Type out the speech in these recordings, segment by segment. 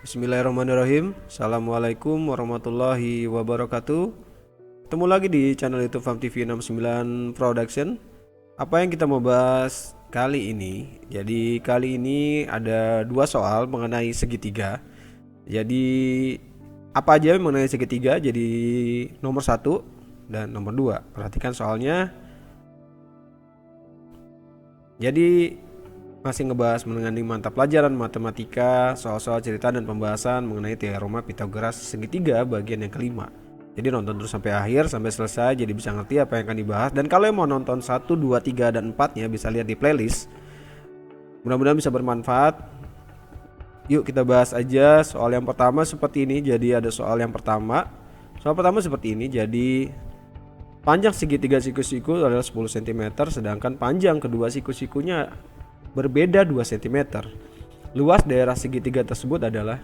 Bismillahirrahmanirrahim. Assalamualaikum warahmatullahi wabarakatuh. Ketemu lagi di channel YouTube Farm TV 69 Production. Apa yang kita mau bahas kali ini? Jadi kali ini ada dua soal mengenai segitiga. Jadi apa aja mengenai segitiga? Jadi nomor 1 dan nomor 2. Perhatikan soalnya. Jadi masih ngebahas mengenai mata pelajaran matematika, soal-soal cerita dan pembahasan mengenai teorema Pythagoras segitiga bagian yang kelima. Jadi nonton terus sampai akhir, sampai selesai, jadi bisa ngerti apa yang akan dibahas. Dan kalau yang mau nonton 1, 2, 3, dan 4-nya bisa lihat di playlist. Mudah-mudahan bisa bermanfaat. Yuk kita bahas aja soal yang pertama seperti ini. Jadi ada soal yang pertama. Soal pertama seperti ini. Jadi panjang segitiga siku-siku adalah 10 cm, sedangkan panjang kedua siku-sikunya berbeda 2 cm. Luas daerah segitiga tersebut adalah.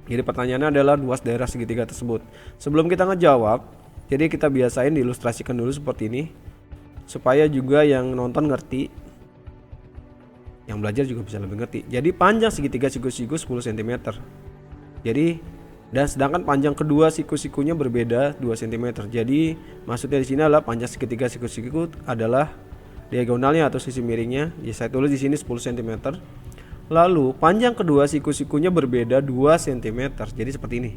Jadi pertanyaannya adalah luas daerah segitiga tersebut. Sebelum kita ngejawab, jadi kita biasain diilustrasikan dulu seperti ini, supaya juga yang nonton ngerti, yang belajar juga bisa lebih ngerti. Jadi panjang segitiga siku-siku 10 cm. Jadi dan sedangkan panjang kedua siku-sikunya berbeda 2 cm. Jadi maksudnya di sini adalah panjang segitiga siku-siku adalah diagonalnya atau sisi miringnya. Ya saya tulis di sini 10 cm. Lalu panjang kedua siku-sikunya berbeda 2 cm. Jadi seperti ini.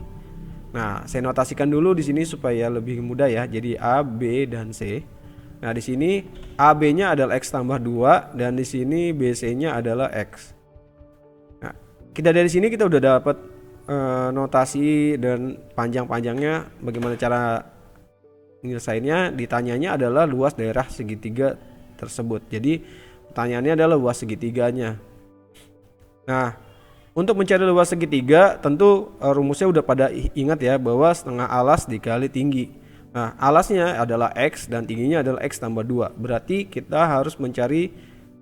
Nah, saya notasikan dulu di sini supaya lebih mudah ya. Jadi A, B dan C. Nah, di sini AB-nya adalah X tambah 2 dan di sini BC-nya adalah X. Nah, kita dari sini kita udah dapat notasi dan panjang-panjangnya. Bagaimana cara menyelesaikannya? Ditanyanya adalah luas daerah segitiga tersebut. Jadi pertanyaannya adalah luas segitiganya. Nah, untuk mencari luas segitiga tentu rumusnya udah pada ingat ya, bahwa setengah alas dikali tinggi. Nah, alasnya adalah X dan tingginya adalah X tambah 2. Berarti kita harus mencari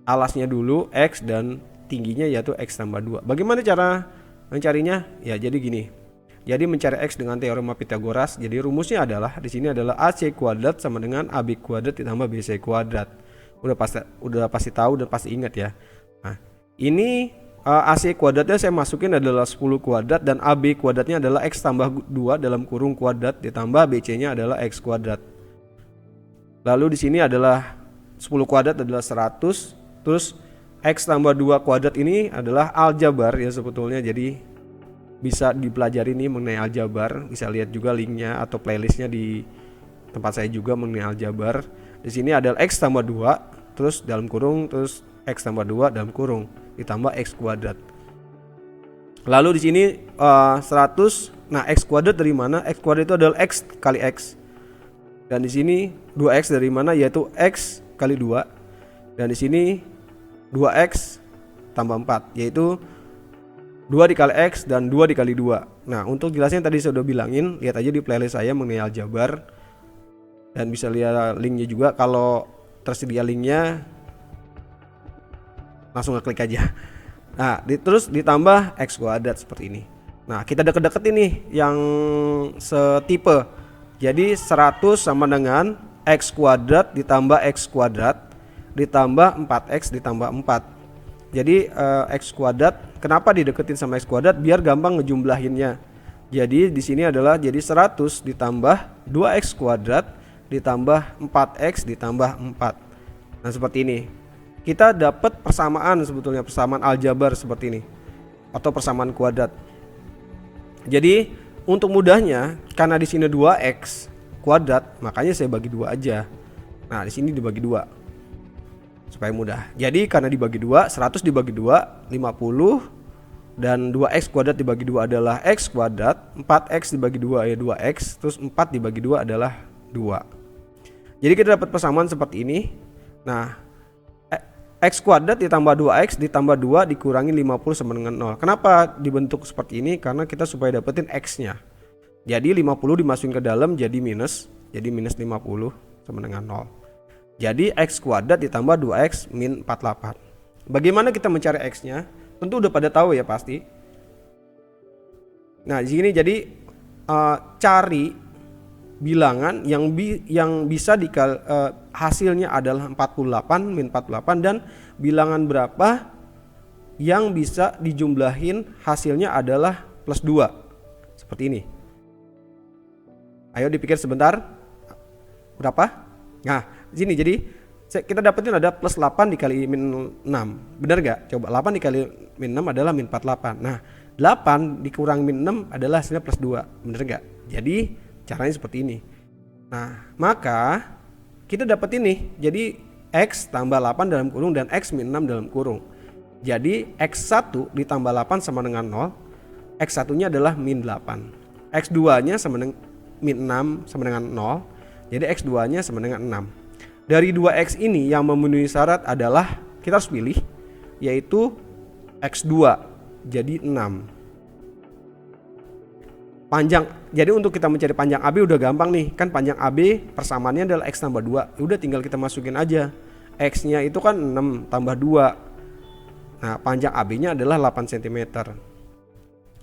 alasnya dulu, X, dan tingginya yaitu X tambah 2. Bagaimana cara mencarinya? Ya jadi gini. Jadi mencari X dengan teorema Pythagoras. Jadi rumusnya adalah di sini adalah AC kuadrat sama dengan AB kuadrat ditambah BC kuadrat. Udah pasti tahu dan pasti ingat ya. Nah, ini AC kuadratnya saya masukin adalah 10 kuadrat dan AB kuadratnya adalah X tambah 2 dalam kurung kuadrat ditambah BC-nya adalah X kuadrat. Lalu di sini adalah 10 kuadrat adalah 100, terus X tambah 2 kuadrat ini adalah aljabar ya sebetulnya. Jadi bisa dipelajari nih mengenai aljabar, bisa lihat juga linknya atau playlistnya di tempat saya juga mengenai aljabar. Di sini adalah X tambah 2 terus dalam kurung terus X tambah 2 dalam kurung ditambah X kuadrat. Lalu di sini 100. Nah, X kuadrat dari mana? X kuadrat itu adalah X kali X. Dan di sini 2X dari mana? Yaitu X kali 2. Dan di sini 2X tambah 4 yaitu 2 dikali X dan 2 dikali 2. Nah, untuk jelasnya tadi saya udah bilangin, lihat aja di playlist saya mengenai aljabar. Dan bisa lihat linknya juga. Kalau tersedia linknya langsung ngeklik aja. Nah, terus ditambah X kuadrat seperti ini. Nah, kita deket-deket ini yang setipe. Jadi 100 sama dengan X kuadrat ditambah X kuadrat ditambah 4X ditambah 4. Jadi X kuadrat, kenapa dideketin sama X kuadrat? Biar gampang ngejumlahinnya. Jadi di sini adalah jadi 100 ditambah 2X kuadrat ditambah 4X ditambah 4. Nah, seperti ini. Kita dapat persamaan, sebetulnya persamaan aljabar seperti ini atau persamaan kuadrat. Jadi untuk mudahnya, karena di sini 2X kuadrat, makanya saya bagi 2 aja. Nah, di sini dibagi 2 supaya mudah. Jadi karena dibagi 2, 100 dibagi 2 50 dan 2X kuadrat dibagi 2 adalah X kuadrat, 4X dibagi 2 ya 2X, terus 4 dibagi 2 adalah 2. Jadi kita dapat persamaan seperti ini. Nah, X kuadrat ditambah 2X ditambah 2 dikurangi 50 sama dengan 0. Kenapa dibentuk seperti ini? Karena kita supaya dapetin X-nya. Jadi 50 dimasukin ke dalam jadi minus. Jadi minus 50 sama dengan 0. Jadi X kuadrat ditambah 2X min 48. Bagaimana kita mencari X-nya? Tentu udah pada tahu ya pasti. Nah, di sini jadi cari bilangan yang bisa hasilnya adalah 48 min 48 dan bilangan berapa yang bisa dijumlahin hasilnya adalah plus 2. Seperti ini. Ayo dipikir sebentar. Berapa? Nah, di sini jadi kita dapetin ada plus 8 dikali min 6. Benar gak? Coba 8 dikali min 6 adalah min 48. Nah, 8 dikurang min 6 adalah hasilnya plus 2. Benar gak? Jadi caranya seperti ini. Nah, maka kita dapat ini. Jadi X tambah 8 dalam kurung dan X min 6 dalam kurung. Jadi X1 ditambah 8 sama dengan 0. X1 nya adalah min 8. X2 nya sama dengan min 6 sama dengan 0. Jadi X2 nya sama dengan 6. Dari 2X ini yang memenuhi syarat adalah kita harus pilih, yaitu X2, jadi 6. Panjang, jadi untuk kita mencari panjang AB udah gampang nih. Kan panjang AB persamaannya adalah X tambah 2. Udah tinggal kita masukin aja. X nya itu kan 6 tambah 2. Nah, panjang AB nya adalah 8 cm.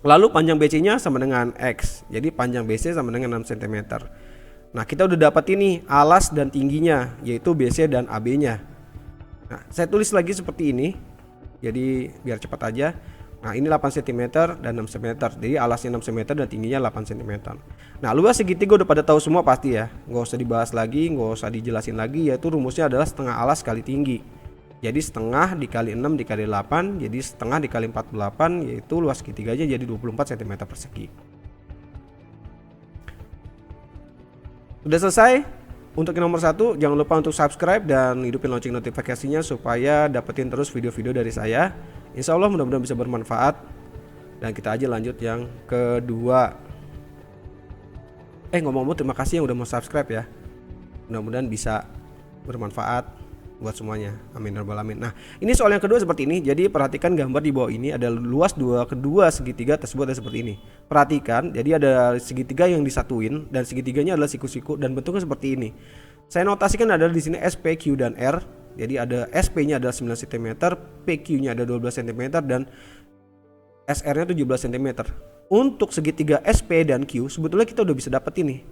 Lalu panjang BC nya sama dengan X. Jadi panjang BC sama dengan 6 cm. Nah, kita udah dapat ini alas dan tingginya, yaitu BC dan AB nya. Nah, saya tulis lagi seperti ini. Jadi biar cepat aja. Nah, ini 8 cm dan 6 cm. Jadi alasnya 6 cm dan tingginya 8 cm. Nah, luas segitiga udah pada tahu semua pasti ya. Nggak usah dibahas lagi, nggak usah dijelasin lagi, yaitu rumusnya adalah setengah alas kali tinggi. Jadi setengah dikali 6 dikali 8, jadi setengah dikali 48, yaitu luas segitiganya jadi 24 cm persegi. Sudah selesai. Untuk yang nomor 1, jangan lupa untuk subscribe dan hidupin lonceng notifikasinya supaya dapetin terus video-video dari saya. Insya Allah mudah-mudahan bisa bermanfaat. Dan kita aja lanjut yang kedua. Ngomong-ngomong, terima kasih yang udah mau subscribe ya. Mudah-mudahan bisa bermanfaat buat semuanya. Amin ya rabbal alamin. Nah, ini soal yang kedua seperti ini. Jadi perhatikan gambar di bawah ini ada luas kedua segitiga tersebut ada seperti ini. Perhatikan, jadi ada segitiga yang disatuin dan segitiganya adalah siku-siku dan bentuknya seperti ini. Saya notasikan ada di sini S, P, Q dan R. Jadi ada SP-nya adalah 9 cm, PQ-nya ada 12 cm dan SR-nya 17 cm. Untuk segitiga SP dan Q sebetulnya kita udah bisa dapat ini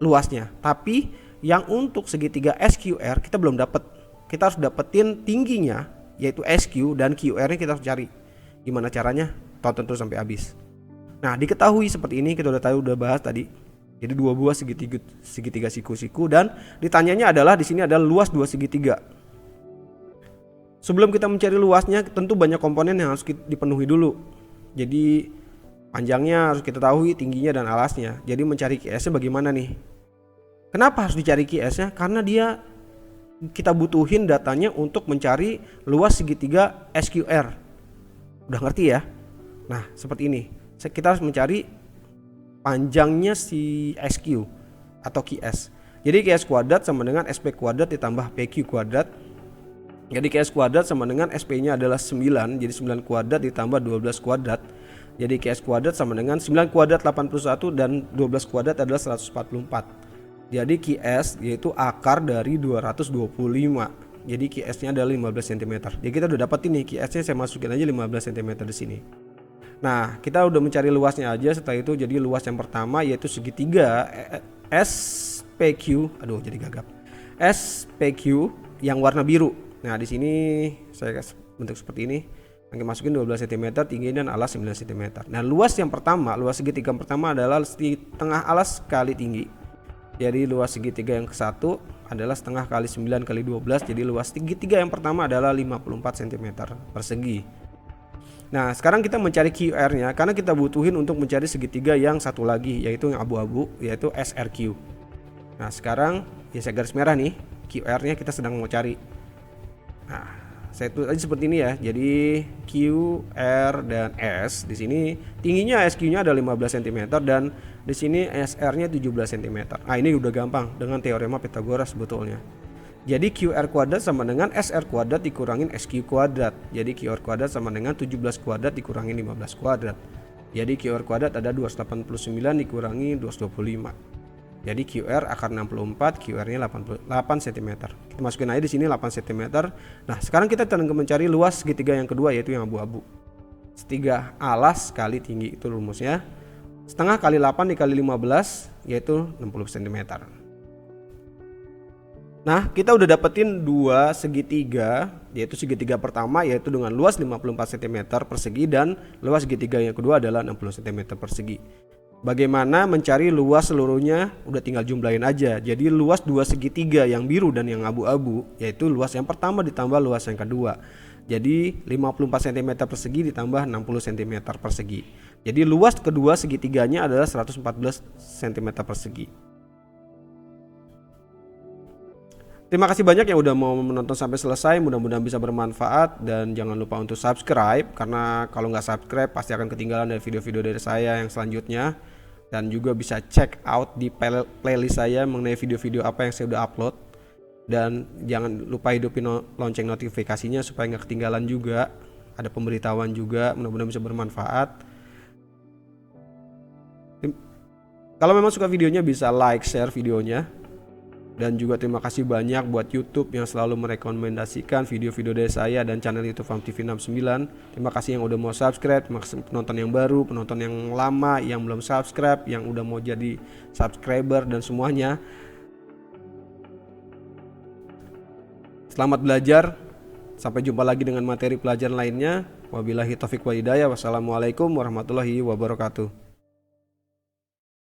luasnya. Tapi yang untuk segitiga SQR kita belum dapat. Kita harus dapetin tingginya, yaitu SQ, dan QR-nya kita harus cari. Gimana caranya? Tonton terus sampai habis. Nah, diketahui seperti ini, kita udah bahas tadi. Jadi dua buah segitiga siku-siku dan ditanyanya adalah di sini adalah luas dua segitiga. Sebelum kita mencari luasnya, tentu banyak komponen yang harus dipenuhi dulu. Jadi panjangnya harus kita tahu, tingginya dan alasnya. Jadi mencari QS-nya bagaimana nih? Kenapa harus dicari QS-nya? Karena kita butuhin datanya untuk mencari luas segitiga SQR. Udah ngerti ya? Nah, seperti ini. Kita harus mencari panjangnya si SQ atau QS. Jadi QS kuadrat sama dengan SP kuadrat ditambah PQ kuadrat. Jadi QS kuadrat sama dengan SP-nya adalah 9. Jadi 9 kuadrat ditambah 12 kuadrat. Jadi QS kuadrat sama dengan 9 kuadrat 81 dan 12 kuadrat adalah 144. Jadi QS yaitu akar dari 225. Jadi QS-nya adalah 15 cm. Jadi kita udah dapat ini QS-nya, saya masukin aja 15 cm di sini. Nah, kita udah mencari luasnya aja. Setelah itu jadi luas yang pertama yaitu segitiga SPQ. Aduh, jadi gagap. SPQ yang warna biru. Nah, di sini saya kasih bentuk seperti ini. Masukin 12 cm, tinggi dan alas 9 cm. Nah, luas yang pertama, luas segitiga yang pertama adalah setengah alas kali tinggi. Jadi luas segitiga yang ke-1 adalah setengah kali 9 kali 12. Jadi luas segitiga yang pertama adalah 54 cm persegi. Nah, sekarang kita mencari QR-nya karena kita butuhin untuk mencari segitiga yang satu lagi, yaitu yang abu-abu, yaitu SRQ. Nah, sekarang ya saya garis merah nih, QR-nya kita sedang mau cari. Nah, saya tulis aja seperti ini ya. Jadi Q, R dan S. Di sini tingginya SQ-nya ada 15 cm dan di sini SR-nya 17 cm. Nah, ini udah gampang dengan teorema Pythagoras sebetulnya. Jadi QR kuadrat sama dengan SR kuadrat dikurangin SQ kuadrat. Jadi QR kuadrat sama dengan 17 kuadrat dikurangin 15 kuadrat. Jadi QR kuadrat ada 289 dikurangi 225. Jadi QR akar 64, QR-nya 88 cm. Kita masukin aja di sini 8 cm. Nah, sekarang kita sedang mencari luas segitiga yang kedua yaitu yang abu-abu. Segitiga alas kali tinggi itu rumusnya. Setengah kali 8 dikali 15 yaitu 60 cm. Nah, kita udah dapetin dua segitiga, yaitu segitiga pertama yaitu dengan luas 54 cm persegi dan luas segitiga yang kedua adalah 60 cm persegi. Bagaimana mencari luas seluruhnya? Udah tinggal jumlahin aja. Jadi luas dua segitiga yang biru dan yang abu-abu yaitu luas yang pertama ditambah luas yang kedua. Jadi 54 cm persegi ditambah 60 cm persegi. Jadi luas kedua segitiganya adalah 114 cm persegi. Terima kasih banyak yang udah mau menonton sampai selesai, mudah-mudahan bisa bermanfaat dan jangan lupa untuk subscribe karena kalau nggak subscribe pasti akan ketinggalan dari video-video dari saya yang selanjutnya, dan juga bisa check out di playlist saya mengenai video-video apa yang saya udah upload, dan jangan lupa hidupin lonceng notifikasinya supaya nggak ketinggalan juga, ada pemberitahuan juga, mudah-mudahan bisa bermanfaat. Kalau memang suka videonya bisa like, share videonya. Dan juga terima kasih banyak buat YouTube yang selalu merekomendasikan video-video dari saya dan channel YouTube Farm TV 69. Terima kasih yang udah mau subscribe, terima kasih penonton yang baru, penonton yang lama, yang belum subscribe, yang udah mau jadi subscriber dan semuanya. Selamat belajar. Sampai jumpa lagi dengan materi pelajaran lainnya. Wabillahi taufik wa hidayah. Wassalamualaikum warahmatullahi wabarakatuh.